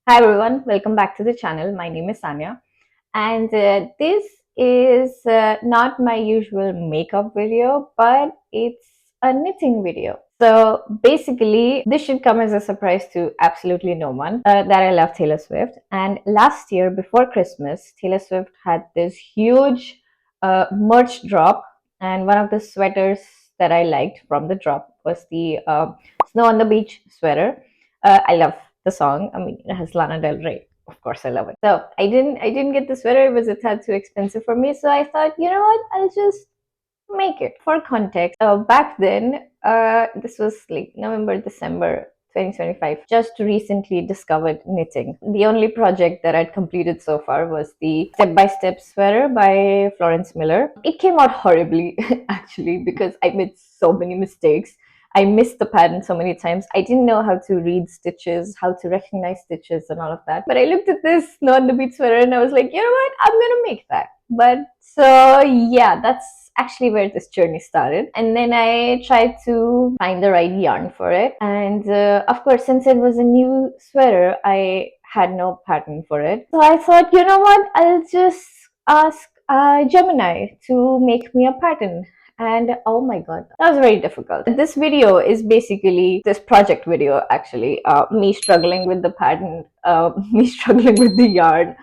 Hi everyone, welcome back to the channel. My name is Sanya, and this is not my usual makeup video, but it's a knitting video. So basically, this should come as a surprise to absolutely no one that I love Taylor Swift. And last year, before Christmas, Taylor Swift had this huge merch drop, and one of the sweaters that I liked from the drop was the Snow on the Beach sweater. I love the song. I mean, it has Lana Del Rey. Of course, I love it. So I didn't get the sweater. It was a tad too expensive for me. So I thought, you know what? I'll just make it. For context, back then, this was like November, December 2025. Just recently discovered knitting. The only project that I'd completed so far was the step by step sweater by Florence Miller. It came out horribly, actually, because I made so many mistakes. I missed the pattern so many times. I didn't know how to read stitches, how to recognize stitches, and all of that. But I looked at this Snow on the Beach sweater and I was like, you know what? I'm gonna make that. But so yeah, that's actually where this journey started. And then I tried to find the right yarn for it. And of course, since it was a new sweater, I had no pattern for it. So I thought, you know what? I'll just ask Gemini to make me a pattern. And oh my god, that was very difficult. This video is basically this project video, actually. Me struggling with the pattern, me struggling with the yarn,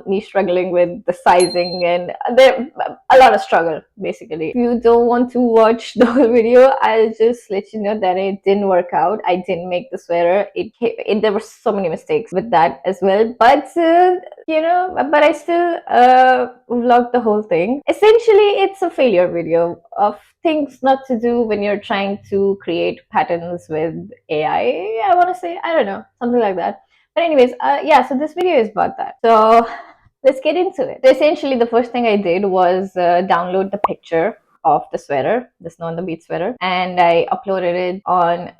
me struggling with the sizing, and there a lot of struggle basically. If you don't want to watch the whole video, I'll just let you know that it didn't work out. I didn't make the sweater. There were so many mistakes with that as well, but but I still vlogged the whole thing. Essentially, it's a failure video of things not to do when you're trying to create patterns with AI. I want to say, I don't know, something like that. But anyways, yeah, so this video is about that. So let's get into it. So essentially, the first thing I did was download the picture of the sweater, the Snow on the Beach sweater, and I uploaded it on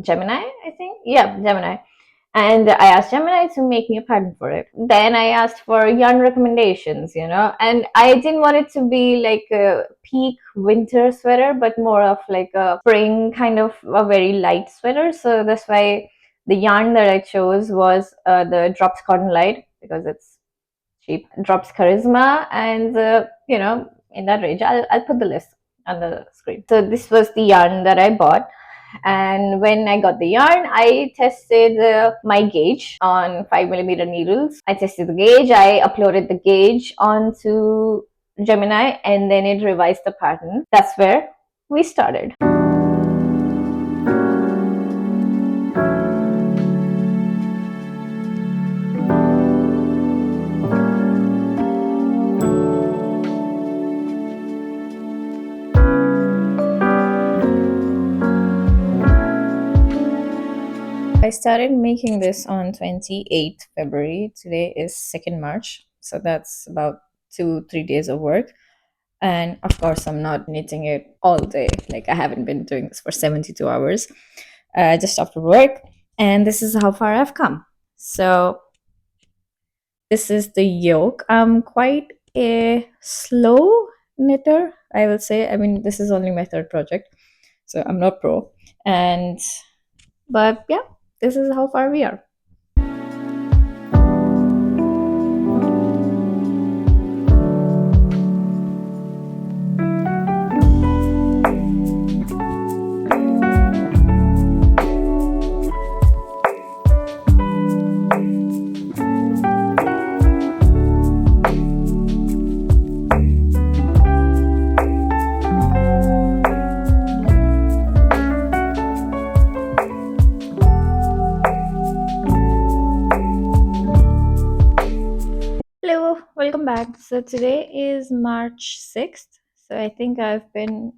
Gemini, I think. Yeah, Gemini. And I asked Gemini to make me a pattern for it. Then I asked for yarn recommendations, and I didn't want it to be like a peak winter sweater, but more of like a spring kind of a very light sweater. So that's why the yarn that I chose was the Drops Cotton Light, because it's cheap. Drops Charisma, and in that range. I'll put the list on the screen. So this was the yarn that I bought. And when I got the yarn, I tested my gauge on 5mm needles. I tested the gauge, I uploaded the gauge onto Gemini, and then it revised the pattern. That's where we started. I started making this on 28th February. Today is 2nd March. So that's about 2-3 days of work. And of course, I'm not knitting it all day. Like, I haven't been doing this for 72 hours just after work. And this is how far I've come. So this is the yoke. I'm quite a slow knitter, I will say. I mean, this is only my third project, so I'm not pro. But yeah, this is how far we are. Hello, welcome back. So today is March 6th. So I think I've been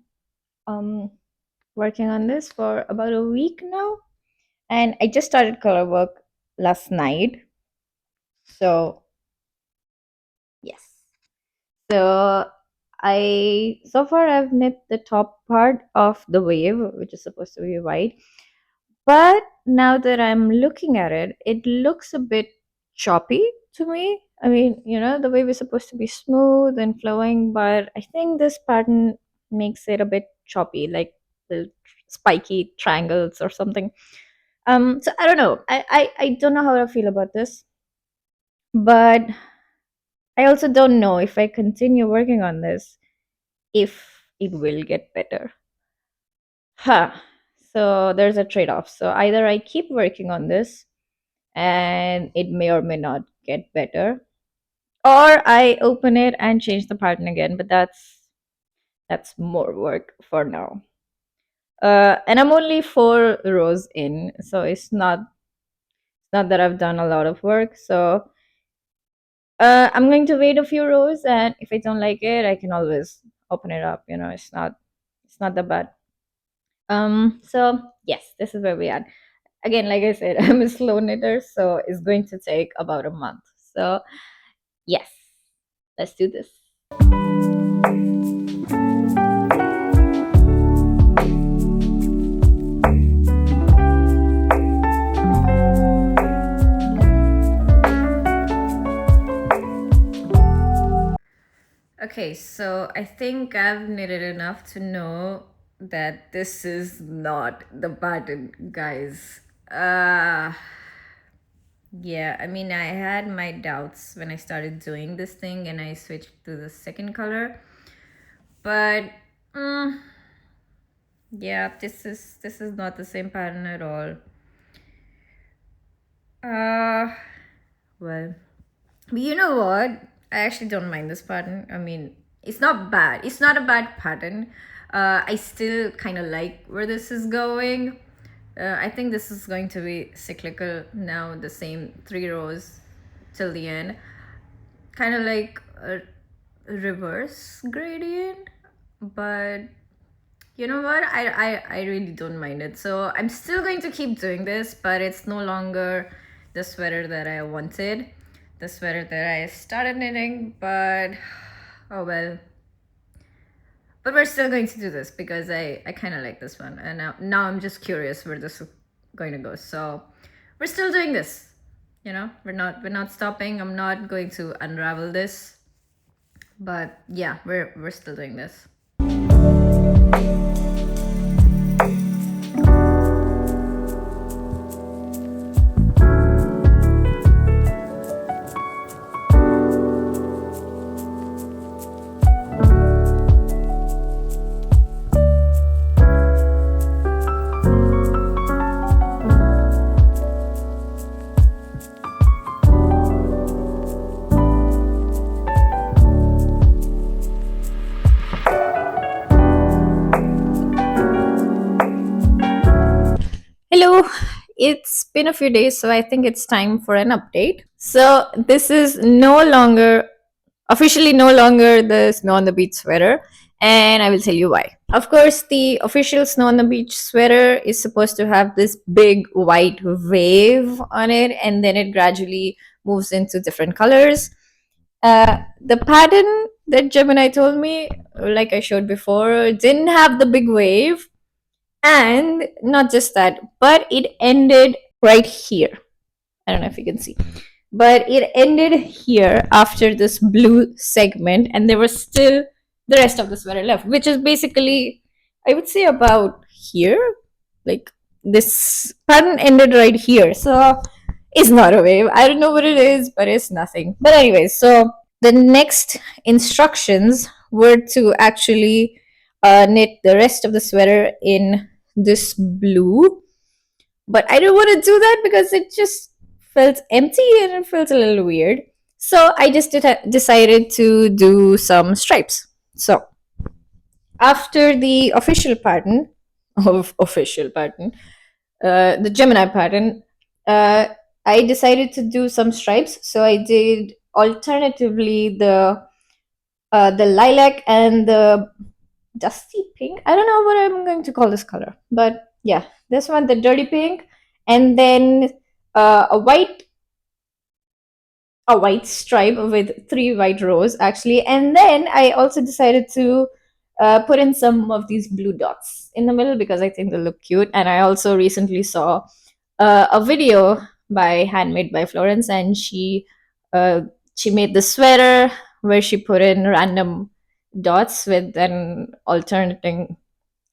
working on this for about a week now. And I just started color work last night. So yes. So so far I've knit the top part of the wave, which is supposed to be white. But now that I'm looking at it, it looks a bit choppy to me. I mean, the wave is supposed to be smooth and flowing, but I think this pattern makes it a bit choppy, like the spiky triangles or something. So I don't know. I don't know how to feel about this, but I also don't know if I continue working on this, if it will get better. Huh. So there's a trade-off. So either I keep working on this and it may or may not get better, or I open it and change the pattern again, but that's more work for now. And I'm only 4 rows in, so it's not that I've done a lot of work. So I'm going to wait a few rows, and if I don't like it, I can always open it up. It's not that bad. So yes, this is where we are. Again, like I said, I'm a slow knitter, so it's going to take about a month. So yes, let's do this. Okay, so I think I've knitted enough to know that this is not the pattern, guys. Yeah, I mean, I had my doubts when I started doing this thing and I switched to the second color. But yeah, this is not the same pattern at all. Well, but you know what? I actually don't mind this pattern. I mean, it's not bad. It's not a bad pattern. I still kind of like where this is going. I think this is going to be cyclical now, the same 3 rows till the end. Kind of like a reverse gradient, but you know what? I really don't mind it. So I'm still going to keep doing this, but it's no longer the sweater that I wanted, the sweater that I started knitting, but oh well. But we're still going to do this because I kind of like this one. And now I'm just curious where this is going to go. So we're still doing this. We're not stopping. I'm not going to unravel this. But yeah, we're still doing this. Hello, it's been a few days, so I think it's time for an update. So, this is officially no longer the Snow on the Beach sweater, and I will tell you why. Of course, the official Snow on the Beach sweater is supposed to have this big white wave on it, and then it gradually moves into different colors. The pattern that Gemini told me, like I showed before, didn't have the big wave, and not just that, but it ended right here. I don't know if you can see, but it ended here after this blue segment, and there was still the rest of the sweater left, which is basically, I would say, about here. Like, this pattern ended right here, so it's not a wave. I don't know what it is, but it's nothing. But anyways, so the next instructions were to actually knit the rest of the sweater in this blue, but I don't want to do that because it just felt empty and it felt a little weird. So I just decided to do some stripes. So after the official pattern the Gemini pattern, I decided to do some stripes. So I did alternatively the lilac and the dusty pink. I don't know what I'm going to call this color, but yeah, this one, the dirty pink, and then a white stripe with 3 white rows actually, and then I also decided to put in some of these blue dots in the middle because I think they look cute. And I also recently saw a video by Handmade by Florence, and she made the sweater where she put in random dots with an alternating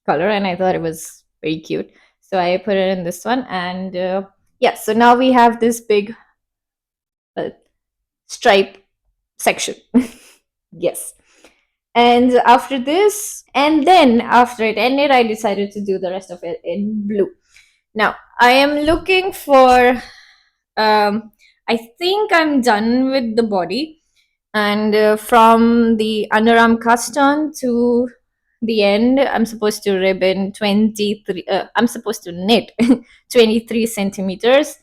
color, and I thought it was very cute. So I put it in this one, and yeah, so now we have this big uh, stripe section. Yes. And after this, and then after it ended, I decided to do the rest of it in blue. Now I am looking for, I think I'm done with the body, and from the underarm cast on to the end, I'm supposed to ribbon 23, I'm supposed to knit 23 centimeters.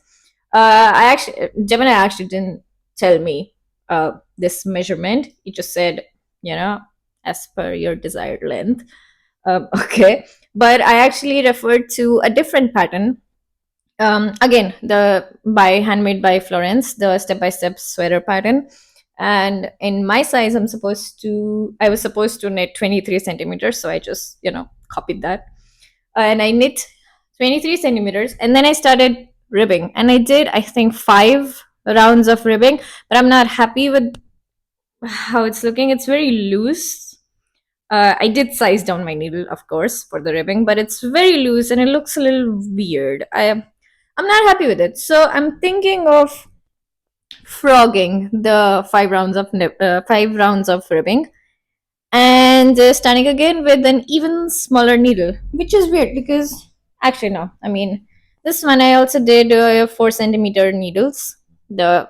I actually, Gemini actually didn't tell me this measurement. He just said, you know, as per your desired length. Okay. But I actually referred to a different pattern. Again, the by handmade by Florence, the step by step sweater pattern. And in my size, I was supposed to knit 23 centimeters. So I just, copied that. And I knit 23 centimeters. And then I started ribbing. And I did, I think, 5 rounds of ribbing. But I'm not happy with how it's looking. It's very loose. I did size down my needle, of course, for the ribbing, but it's very loose and it looks a little weird. I'm not happy with it. So I'm thinking of frogging the 5 rounds of ribbing, and starting again with an even smaller needle, which is weird because actually no. I mean, this one I also did 4 centimeter needles, the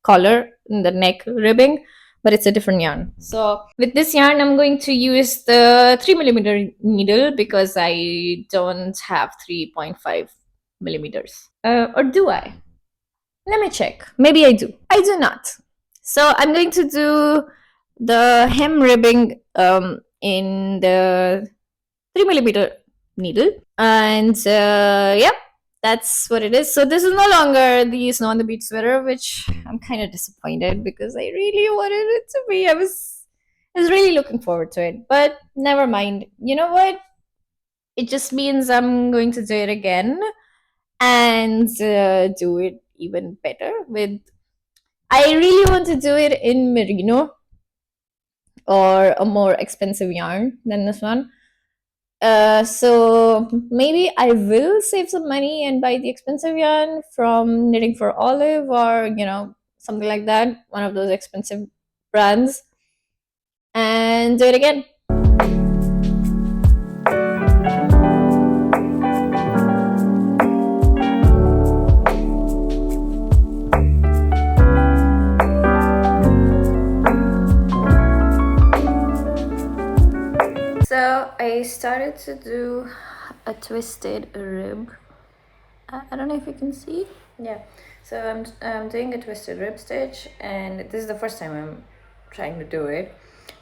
collar and the neck ribbing, but it's a different yarn. So with this yarn, I'm going to use the 3 millimeter needle because I don't have 3.5 millimeters. Or do I? Let me check. Maybe I do. I do not. So I'm going to do the hem ribbing in the 3 millimeter needle. And yeah, that's what it is. So this is no longer the Snow on the Beach sweater, which I'm kind of disappointed because I really wanted it to be. I was really looking forward to it, but never mind. You know what? It just means I'm going to do it again and do it even better with. I really want to do it in merino or a more expensive yarn than this one. So maybe I will save some money and buy the expensive yarn from Knitting for Olive, or something like that, one of those expensive brands, and do it again. So I started to do a twisted rib. I don't know if you can see. Yeah. So I'm doing a twisted rib stitch, and this is the first time I'm trying to do it,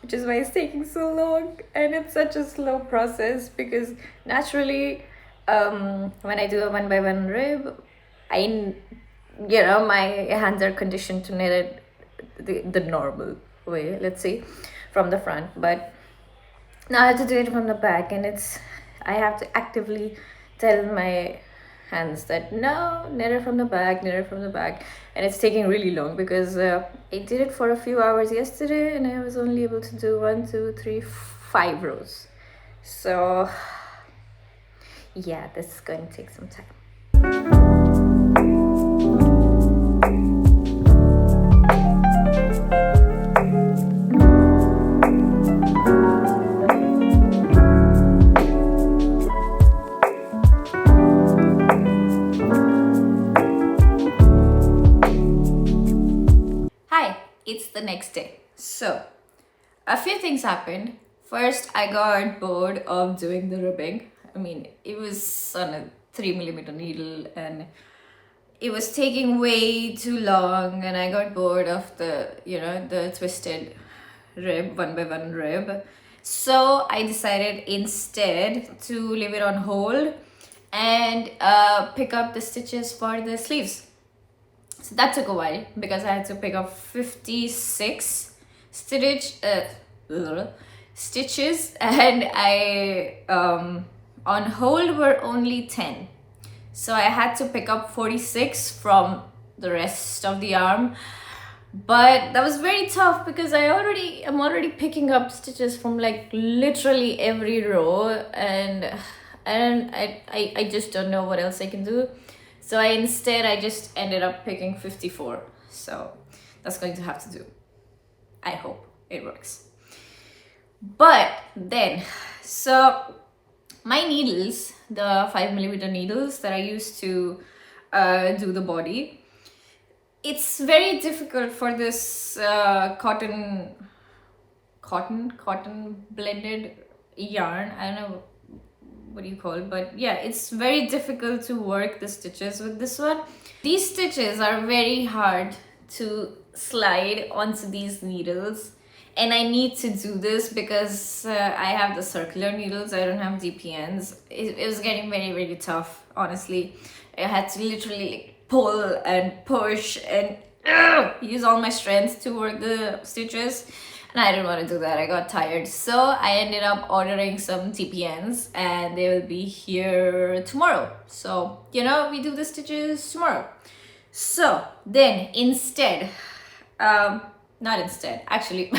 which is why it's taking so long, and it's such a slow process because naturally, when I do a 1 by 1 rib, my hands are conditioned to knit it the normal way, let's see, from the front, but now I have to do it from the back, and I have to actively tell my hands that no, knit it from the back, knit it from the back, and it's taking really long because I did it for a few hours yesterday and I was only able to do 1, 2, 3, 5 rows. So yeah, this is going to take some time. It's the next day. So a few things happened. First, I got bored of doing the ribbing. I mean, it was on a 3 millimeter needle and it was taking way too long, and I got bored of the twisted rib, 1 by 1 rib. So I decided instead to leave it on hold and pick up the stitches for the sleeves. So that took a while because I had to pick up 56 stitches, and I on hold were only 10. So I had to pick up 46 from the rest of the arm. But that was very tough because I'm already picking up stitches from like literally every row, and and I just don't know what else I can do. So I just ended up picking 54. So that's going to have to do. I hope it works. But then, so my needles, the 5mm needles that I use to do the body, it's very difficult for this cotton blended yarn. I don't know what do you call it, but yeah, it's very difficult to work the stitches with this one. These stitches are very hard to slide onto these needles, and I need to do this because I have the circular needles, I don't have DPNs. It was getting very, very tough, honestly. I had to literally like pull and push and use all my strength to work the stitches, and I didn't want to do that. I got tired, so I ended up ordering some TPNs, and they will be here tomorrow. So you know, we do the stitches tomorrow. So then instead, not instead, actually,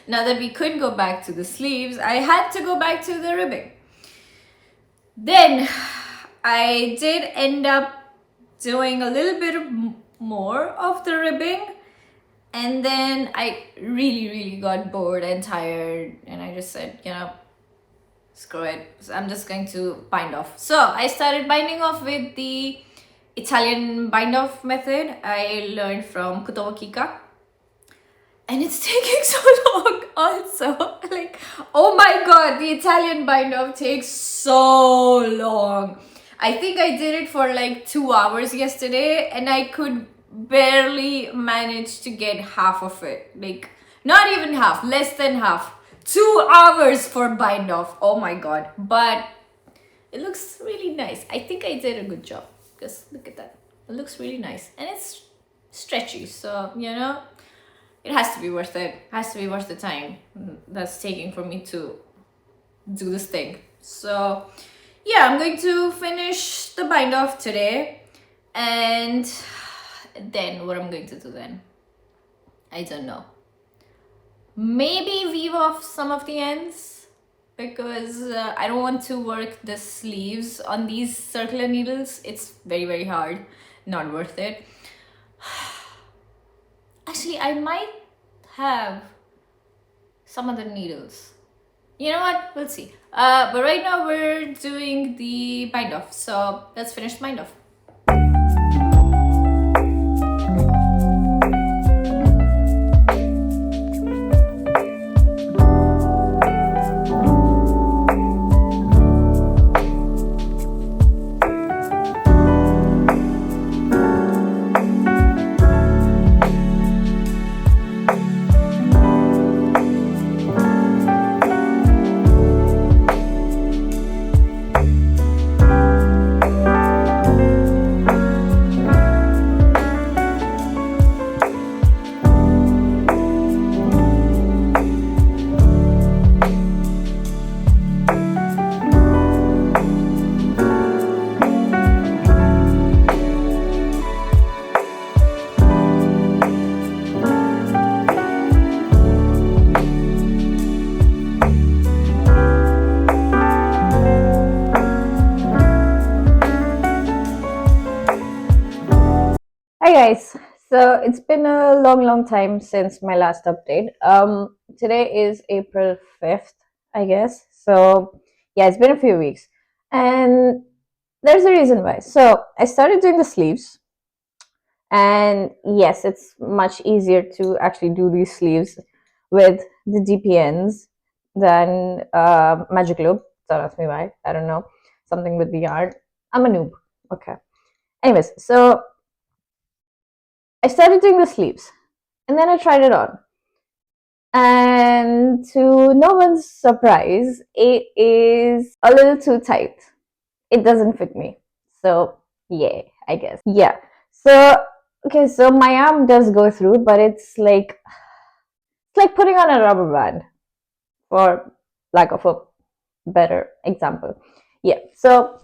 now that we couldn't go back to the sleeves, I had to go back to the ribbing. Then I did end up doing a little bit more of the ribbing, and then I really got bored and tired, and I just said, you know, screw it, so I'm just going to bind off. So I started binding off with the Italian bind off method I learned from Kika. And it's taking so long also. Like, oh my god, the Italian bind off takes so long. I think I did it for like 2 hours yesterday, and I could barely manage to get half of it. Like, not even half, less than half. 2 hours for bind off. Oh my god. But it looks really nice. I think I did a good job. Just look at that. It looks really nice. And it's stretchy, so you know, it has to be worth it. It has to be worth the time that's taking for me to do this thing. So yeah, I'm going to finish the bind off today, and then what I'm going to do then, I don't know. Maybe weave off some of the ends, because I don't want to work the sleeves on these circular needles. It's very hard, not worth it. Actually, I might have some other needles. You know what? We'll see. But right now we're doing the bind off. So let's finish the bind off. Hi guys, so it's been a long time since my last update. Today is April 5th, I guess. So yeah, it's been a few weeks, and there's a reason why. So I started doing the sleeves, and yes, it's much easier to actually do these sleeves with the DPNs than Magic Loop. Don't ask me why. I don't know. Something with the yarn. I'm a noob. Okay. Anyways, so I started doing the sleeves, and then I tried it on. And to no one's surprise, it is a little too tight. It doesn't fit me. So, yeah, I guess. Yeah. So, okay, so my arm does go through, but it's like putting on a rubber band, for lack of a better example. Yeah. So,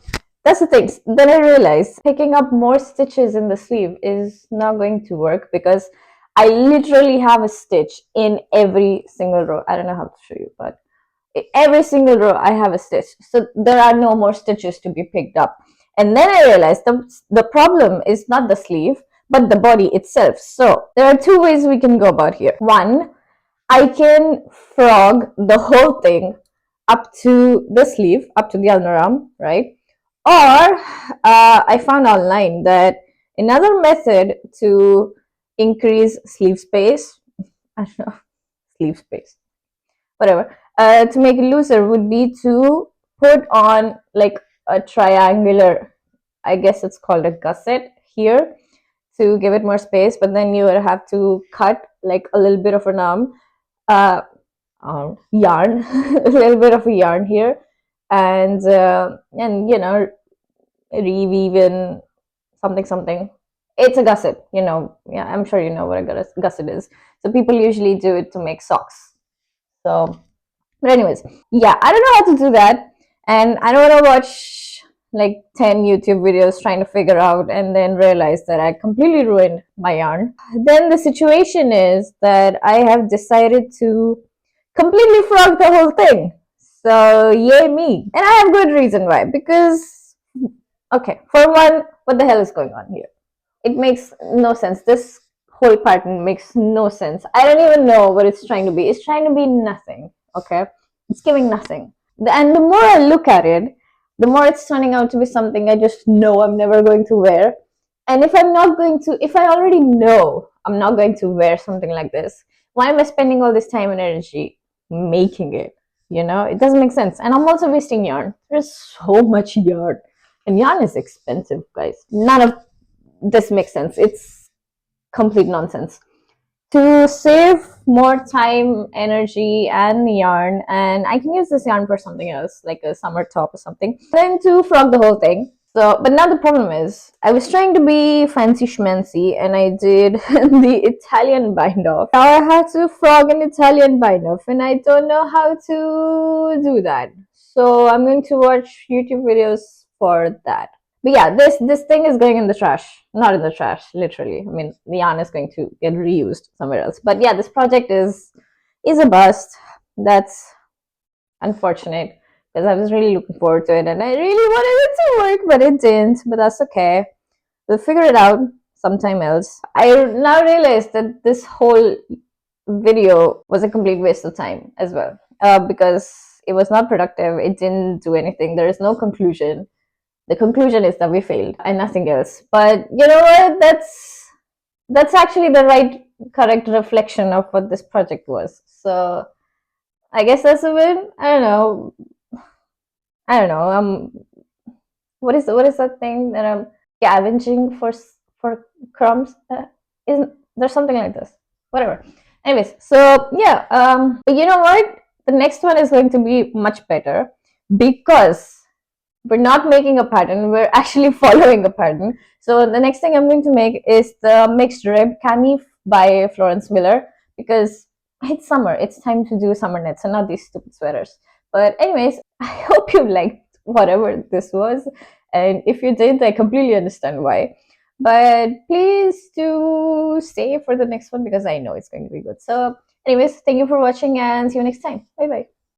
that's the thing. Then I realized picking up more stitches in the sleeve is not going to work, because I literally have a stitch in every single row. I don't know how to show you, but every single row I have a stitch, so there are no more stitches to be picked up. And then I realized the problem is not the sleeve but the body itself. So there are two ways we can go about here. One, I can frog the whole thing up to the sleeve, up to the underarm, right? Or I found online that another method to increase sleeve space, I don't know, sleeve space, whatever, to make it looser would be to put on like a triangular, I guess it's called a gusset here, to give it more space, but then you would have to cut like a little bit of an uh, yarn, a little bit of a yarn here, and you know, reweave in something something. It's a gusset, you know. Yeah, I'm sure you know what a gusset is. So people usually do it to make socks. So, but anyways, yeah, I don't know how to do that, and I don't want to watch like 10 YouTube videos trying to figure out and then realize that I completely ruined my yarn. Then the situation is that I have decided to completely frog the whole thing. So yay me. And I have good reason why. Because, okay, for one, what the hell is going on here? It makes no sense. This whole pattern makes no sense. I don't even know what it's trying to be. It's trying to be nothing, okay? It's giving nothing. And the more I look at it, the more it's turning out to be something I just know I'm never going to wear. And if I'm not going to, if I already know I'm not going to wear something like this, why am I spending all this time and energy making it? You know, it doesn't make sense. And I'm also wasting yarn. There's so much yarn. And yarn is expensive, guys. None of this makes sense. It's complete nonsense. To save more time, energy, and yarn, and I can use this yarn for something else, like a summer top or something, then to frog the whole thing. So, but now the problem is, I was trying to be fancy schmancy, and I did the Italian bind off. Now I have to frog an Italian bind off, and I don't know how to do that. So I'm going to watch YouTube videos for that. But yeah, this thing is going in the trash. Not in the trash, literally. I mean, the yarn is going to get reused somewhere else. But yeah, this project is a bust. That's unfortunate because I was really looking forward to it and I really wanted it to work, but it didn't. But that's okay. We'll figure it out sometime else. I now realize that this whole video was a complete waste of time as well, because it was not productive. It didn't do anything. There is no conclusion. The conclusion is that we failed and nothing else. But you know what? That's actually the right, correct reflection of what this project was. So I guess that's a win. I don't know. I don't know. What is that thing that I'm scavenging for crumbs? Isn't there something like this? Whatever. Anyways, so yeah. But you know what? The next one is going to be much better because we're not making a pattern, we're actually following a pattern. So the next thing I'm going to make is the mixed rib cami by Florence Miller, because it's summer, it's time to do summer knits and not these stupid sweaters. But anyways, I hope you liked whatever this was, and if you did, I completely understand why. But please do stay for the next one because I know it's going to be good. So anyways, thank you for watching and see you next time. Bye bye.